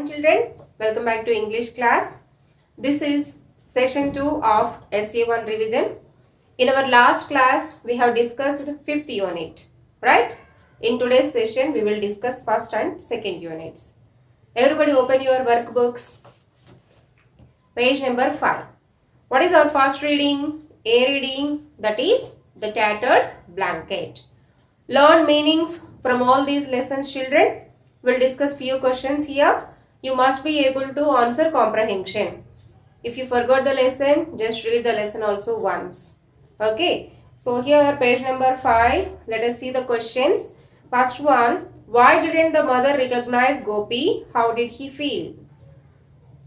Morning children, welcome back to English class. This is session 2 of SA1 Revision. In our last class, we have discussed 5th unit, right? In today's session, we will discuss first and second units. Everybody open your workbooks. Page number 5. What is our first reading? A reading, that is the tattered blanket. Learn meanings from all these lessons, children. We'll discuss few questions here. You must be able to answer comprehension. If you forgot the lesson, just read the lesson also once. Okay. So here page number 5. Let us see the questions. First one. Why didn't the mother recognize Gopi? How did he feel?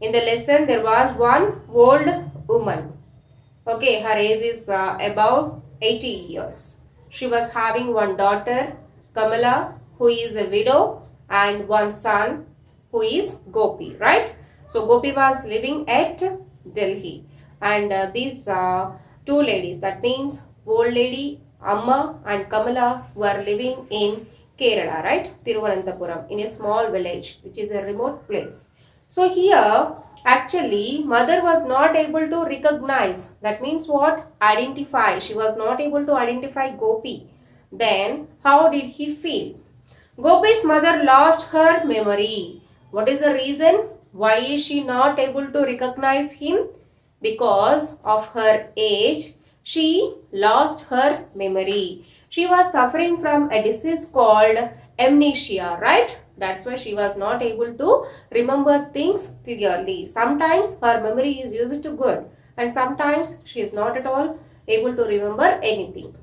In the lesson there was one old woman. Okay. Her age is about 80 years. She was having one daughter, Kamala, who is a widow, and one son, who is Gopi, right? So Gopi was living at Delhi, and these two ladies, that means old lady Amma and Kamala, were living in Kerala, right? Thiruvananthapuram, in a small village, which is a remote place. So here, actually, mother was not able to recognize. That means what? Identify. She was not able to identify Gopi. Then, how did he feel? Gopi's mother lost her memory. What is the reason? Why is she not able to recognize him? Because of her age, she lost her memory. She was suffering from a disease called amnesia, right? That's why she was not able to remember things clearly. Sometimes her memory is used to good, and sometimes she is not at all able to remember anything.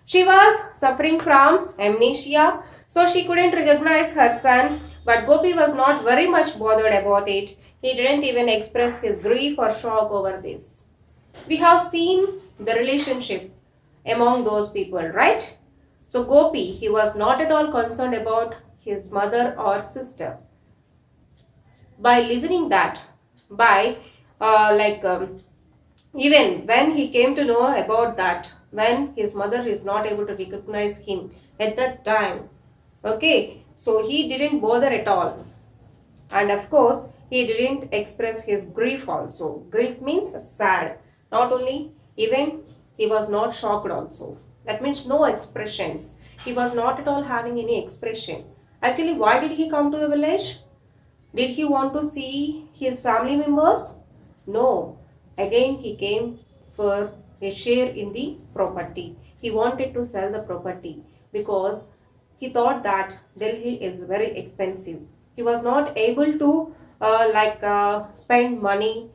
She was suffering from amnesia, so she couldn't recognize her son, but Gopi was not very much bothered about it. He didn't even express his grief or shock over this. We have seen the relationship among those people, right? So Gopi, he was not at all concerned about his mother or sister. By listening that, even when he came to know about that, when his mother is not able to recognize him at that time, okay, so he didn't bother at all. And of course, he didn't express his grief also. Grief means sad. Not only, even he was not shocked also. That means no expressions. He was not at all having any expression. Actually, why did he come to the village? Did he want to see his family members? No. Again, he came for a share in the property. He wanted to sell the property because he thought that Delhi is very expensive. He was not able to spend money.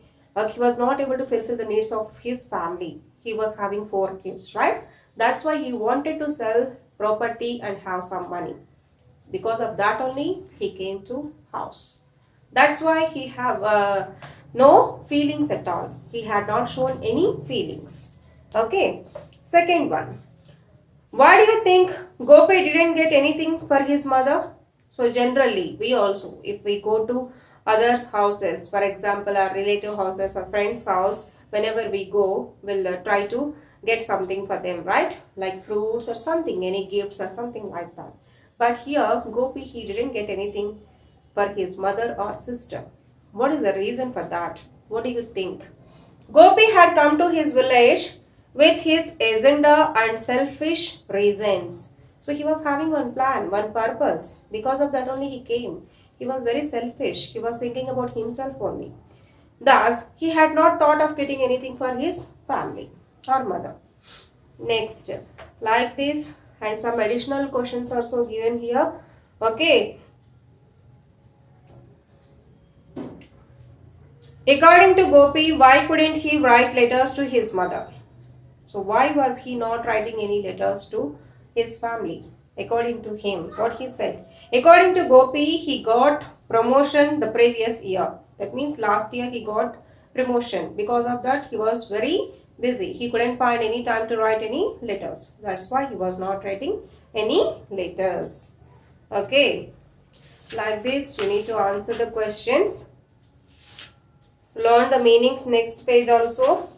He was not able to fulfill the needs of his family. He was having 4 kids, right? That's why he wanted to sell property and have some money. Because of that only, he came to house. That's why he have no feelings at all. He had not shown any feelings. Okay. Second one. Why do you think Gopi didn't get anything for his mother? So generally, we also, if we go to others' houses, for example, our relative houses or friend's house, whenever we go, we'll try to get something for them, right? Like fruits or something, any gifts or something like that. But here, Gopi, he didn't get anything for his mother or sister. What is the reason for that? What do you think? Gopi had come to his village with his agenda and selfish reasons. So he was having one plan, one purpose. Because of that only he came. He was very selfish. He was thinking about himself only. Thus, he had not thought of getting anything for his family or mother. Next, like this, and some additional questions also given here. Okay. According to Gopi, why couldn't he write letters to his mother? So why was he not writing any letters to his family? According to him, what he said. According to Gopi, he got promotion the previous year. That means last year he got promotion. Because of that, he was very busy. He couldn't find any time to write any letters. That's why he was not writing any letters. Okay. Like this, you need to answer the questions. Learn the meanings next page also.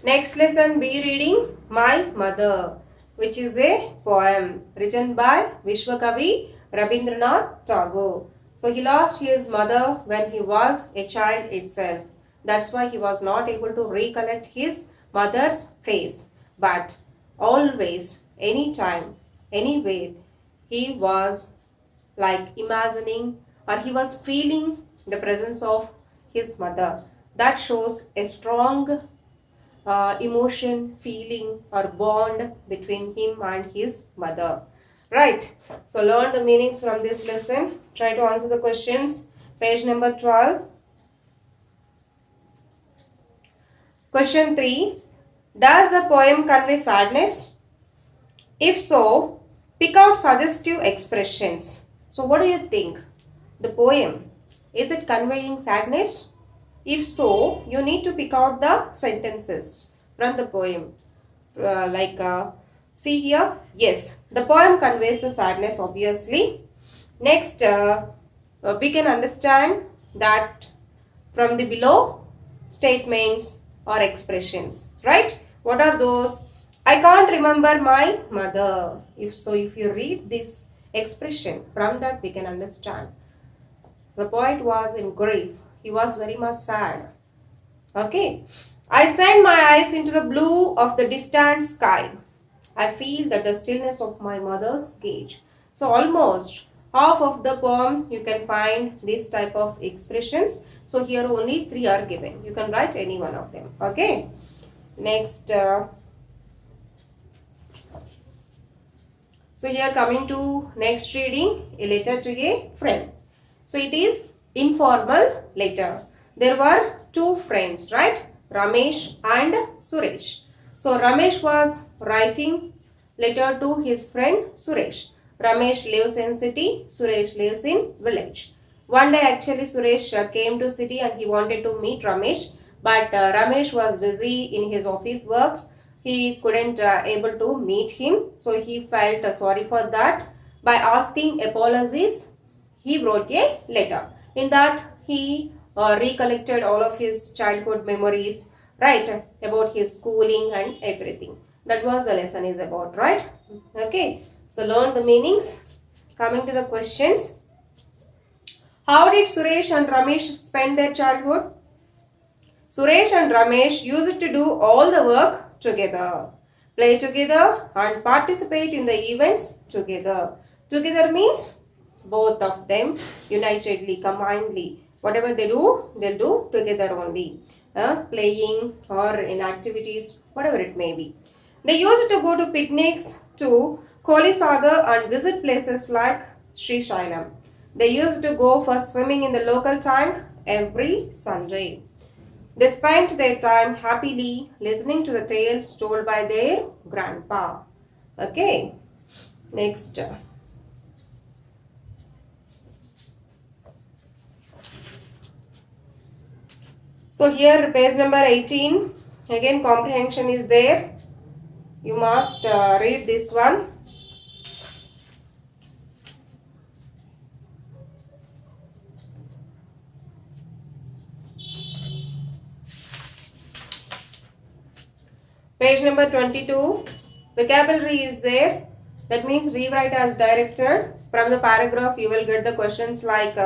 Next lesson, be reading My Mother. which is a poem written by Vishwakavi Rabindranath Tagore. So he lost his mother when he was a child itself. That's why he was not able to recollect his mother's face. But always, anytime, anywhere, he was like imagining or he was feeling the presence of his mother. That shows a strong emotion, feeling or bond between him and his mother. Right. So learn the meanings from this lesson. Try to answer the questions. Page number 12. Question 3. Does the poem convey sadness? If so, pick out suggestive expressions. So what do you think? The poem, is it conveying sadness? If so, you need to pick out the sentences from the poem. See here, yes, the poem conveys the sadness obviously. Next, we can understand that from the below statements or expressions, right? What are those? I can't remember my mother. If you read this expression, from that we can understand. The poet was in grief. He was very much sad. Okay. I send my eyes into the blue of the distant sky. I feel the stillness of my mother's gaze. So almost half of the poem you can find this type of expressions. So here only 3 are given. You can write any one of them. Okay. Next. So here coming to next reading, a letter to a friend. So it is informal letter. There were 2 friends, right? Ramesh and Suresh. So Ramesh was writing letter to his friend Suresh. Ramesh lives in city, Suresh lives in village. One day actually Suresh came to city and he wanted to meet Ramesh, but Ramesh was busy in his office works. He couldn't able to meet him, so he felt sorry for that. By asking apologies, he wrote a letter. In that he recollected all of his childhood memories, right, about his schooling and everything. That was the lesson is about, right? Okay, so learn the meanings. Coming to the questions. How did Suresh and Ramesh spend their childhood? Suresh and Ramesh used to do all the work together, play together and participate in the events together. Together means both of them unitedly, combinedly. Whatever they do, they'll do together only. Playing or in activities, whatever it may be. They used to go to picnics to Kolisagar and visit places like Sri Shailam. They used to go for swimming in the local tank every Sunday. They spent their time happily listening to the tales told by their grandpa. Okay, next. So here page number 18, again comprehension is there. You must read this one. Page number 22, vocabulary is there. That means rewrite as directed. From the paragraph you will get the questions like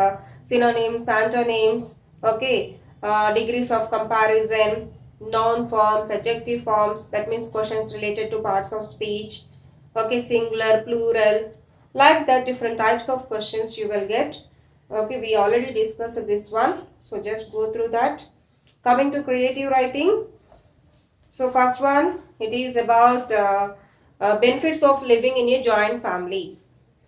synonyms, antonyms, okay, degrees of comparison, noun forms, adjective forms. That means questions related to parts of speech, okay, singular, plural, like that different types of questions you will get. Okay, we already discussed this one, so just go through that. Coming to creative writing. So first one, it is about benefits of living in a joint family.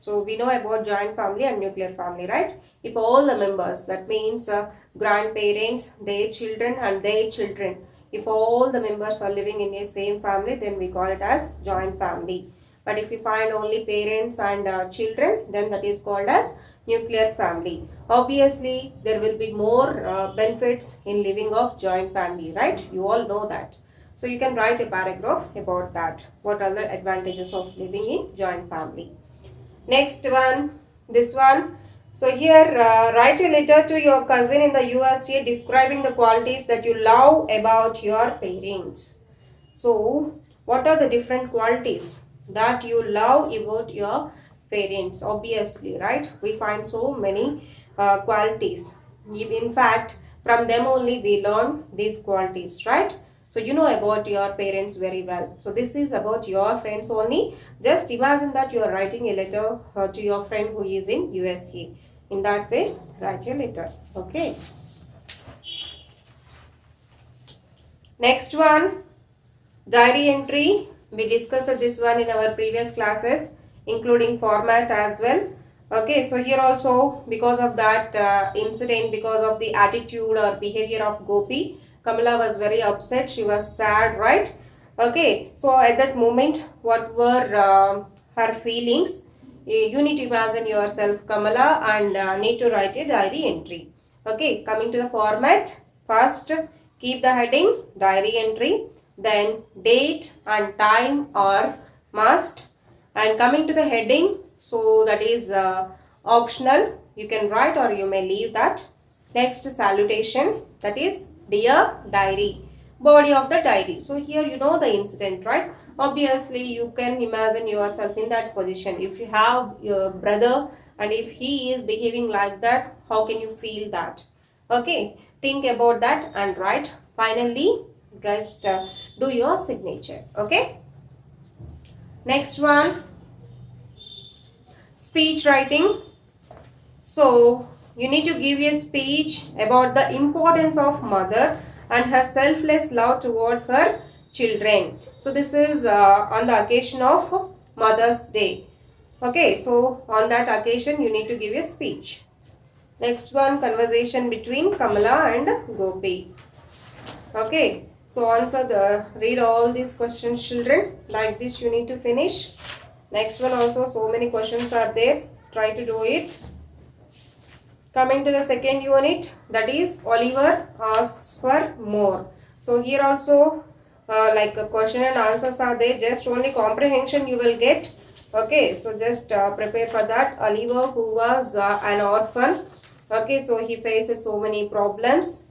So we know about joint family and nuclear family, right? If all the members, that means grandparents, their children and their children, if all the members are living in a same family, then we call it as joint family. But if you find only parents and children, then that is called as nuclear family. Obviously, there will be more benefits in living of joint family, right? You all know that. So you can write a paragraph about that. What are the advantages of living in joint family? Next one, this one. So here write a letter to your cousin in the USA describing the qualities that you love about your parents. So what are the different qualities? that you love about your parents, obviously, right? We find so many qualities. In fact, from them only we learn these qualities, right? So you know about your parents very well. So this is about your friends only. Just imagine that you are writing a letter to your friend who is in USA. In that way, write your letter. Okay. Next one, diary entry. We discussed this one in our previous classes, including format as well. Okay, so here also, because of that incident, because of the attitude or behavior of Gopi, Kamala was very upset. She was sad, right? Okay, so at that moment, what were her feelings? You need to imagine yourself, Kamala, and need to write a diary entry. Okay, coming to the format, first keep the heading diary entry, then date and time are must, and coming to the heading, so that is optional, you can write or you may leave that. Next, salutation, that is dear diary, body of the diary. So here you know the incident, right? Obviously you can imagine yourself in that position. If you have your brother and if he is behaving like that, how can you feel that? Okay, think about that and write. Finally, just do your signature. Okay. Next one, speech writing. So you need to give a speech about the importance of mother and her selfless love towards her children. So this is on the occasion of Mother's Day. Okay, so on that occasion you need to give a speech. Next one, conversation between Kamala and Gopi. Okay, so read all these questions, children. Like this you need to finish. Next one also, so many questions are there. Try to do it. Coming to the second unit, that is Oliver asks for more. So here also like a question and answers are there. Just only comprehension you will get. Okay, so just prepare for that. Oliver, who was an orphan. Okay, so he faces so many problems.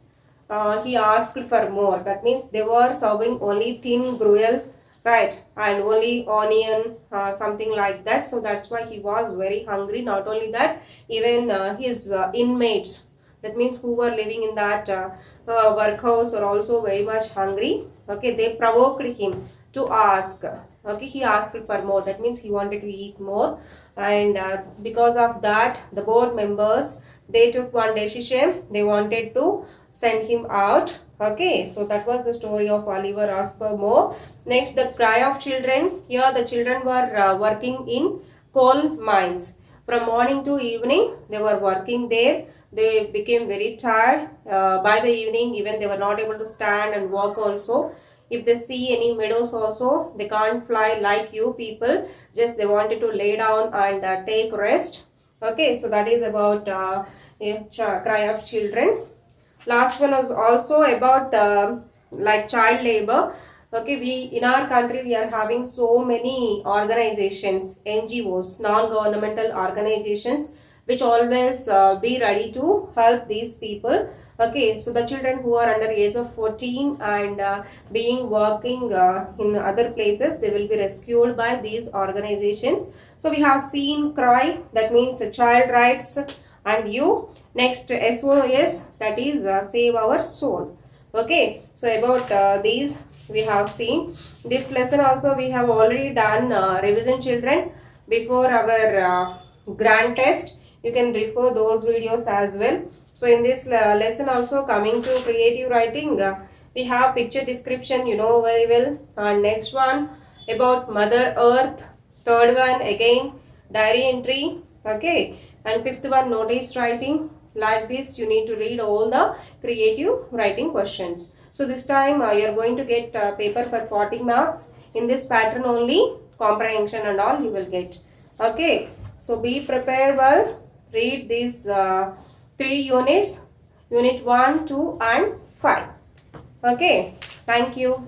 He asked for more. That means they were serving only thin gruel, right, and only onion, something like that. So that's why he was very hungry. Not only that, even his inmates, that means who were living in that workhouse, are also very much hungry. Okay, they provoked him to ask. Okay, he asked for more. That means he wanted to eat more, and because of that, the board members, they took one decision. They wanted to send him out. Okay, so that was the story of Oliver asked for more. Next, the cry of children. Here the children were working in coal mines. From morning to evening, they were working there. They became very tired. By the evening, even they were not able to stand and walk also. If they see any meadows also, they can't fly like you people. Just they wanted to lay down and take rest. Okay, so that is about cry of children. Last one was also about like child labor. Okay, we in our country we are having so many organizations, NGOs, non-governmental organizations, which always be ready to help these people. Okay, so the children who are under age of 14 and being working in other places, they will be rescued by these organizations. So we have seen CRY, that means child rights, and you. Next, SOS, that is save our soul. Okay, so about these we have seen. This lesson also we have already done revision, children, before our grand test. You can refer those videos as well. So in this lesson also, coming to creative writing, we have picture description, you know very well. And next one about Mother Earth. Third one again diary entry. Okay, and fifth one notice writing. Like this you need to read all the creative writing questions. So this time you are going to get paper for 40 marks. In this pattern only, comprehension and all you will get. Okay, so be prepared well. Read these 3 units, unit 1, 2 and 5. Okay, thank you.